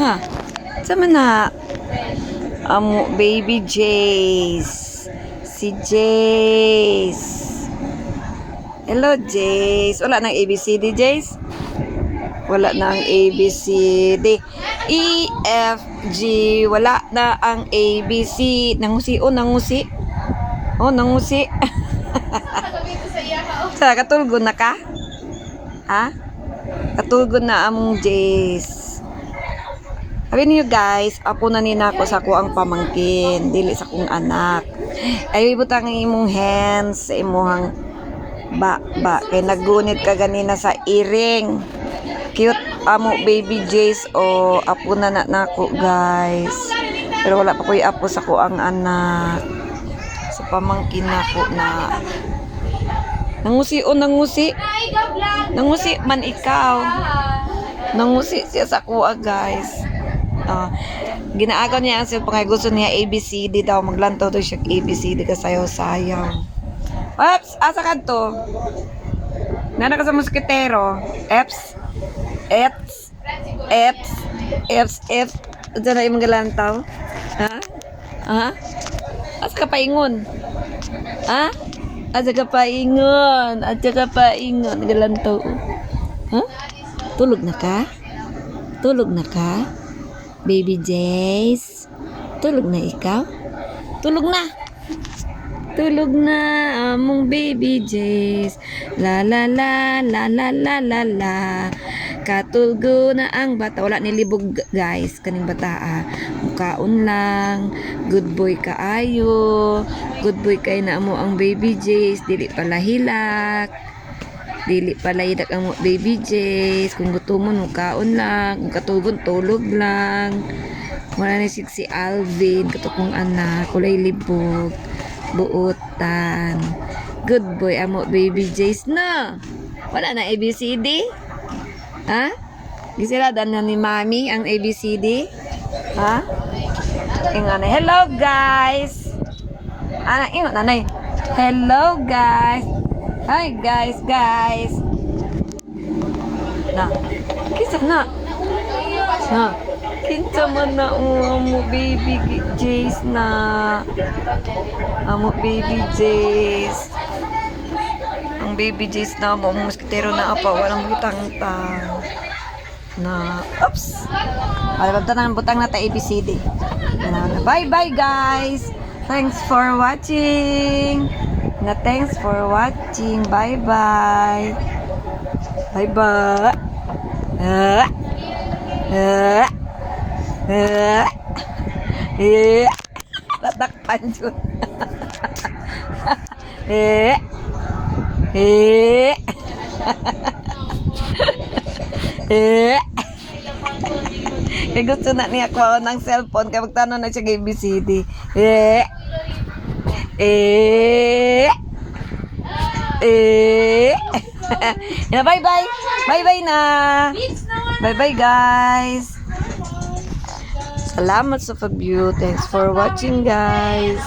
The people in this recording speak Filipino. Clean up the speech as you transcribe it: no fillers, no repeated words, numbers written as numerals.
na. Sama na. Baby Jace. Si Jace. Hello, Jace. Wala nang ABCD, Jace? Wala na ang ABCD. E, F, G. Wala na ang ABC. Nangusi. Oh, nangusi. Oh, nangusi. Sa katulgon na ka? Ha? Katulgon na among Jace. Sabi niyo guys, ako na ninako sa ko ang pamangkin, dili sa kong anak. Ay ibutang imong hands sa imuhang ba kay nagunit ka ganina sa earring. Cute amo baby Jace o apo na nako guys. Pero wala pa ko'y apo sa ko ang anak. Sa pamangkin nako na. Nangusi o nangusi. Nangusi man ikaw. Nangusi siya sa kuha guys. Ginaagaw niya ang pangay gusto niya ABCD daw. Maglantaw daw siya ABCD ka sayaw-sayaw. Oops! Asa ka to? Nana ka sa musketero. Eps. Eps. Eps. Eps. Eps. Diyan na yung maglantaw. Ha? Ha? Asa ka paingon? Ha? Asa ka paingon? Asa ka paingon? Galantaw. Ha? Tulog na ka? Tulog na ka? Baby Jace, tulog na ikaw? Tulog na. Tulog na among baby Jace. La la la la la la la la. Katulgo na ang bata. Wala nilibog guys kaning bata. Mukaon lang. Good boy kaayo. Good boy kay na mo ang baby Jace. Dili pala hilak. Dili pala hidak ang baby Jace. Kung gutumon, mukaon lang. Kung katugon, tulog lang. Wala na si Alvin, katukong anak. Kulay libog. Buutan. Good boy, amo baby Jace na. Wala na ABCD? Ha? Gisiradan na ni Mami ang ABCD? Ha? Inganay. Hello guys! Ana, ingat nanay. Hello guys! Hi guys, na, kisa na. Na, kinsa man na amo baby Jace na. Amo baby Jace. Ang baby Jace na mo musketero na apa walang butang-tang. Na, oops. Wala butang butang na ta ABCD. Bye bye guys. Thanks for watching. Na thanks for watching. Bye bye. Bye bye. Tatakpan yun. Kaya gusto na niya ko ng cellphone kaya magtanong na siya kay ABCD. Bye bye. Bye bye na. Bye bye guys. Salamat sa pag-view. Thanks for watching guys.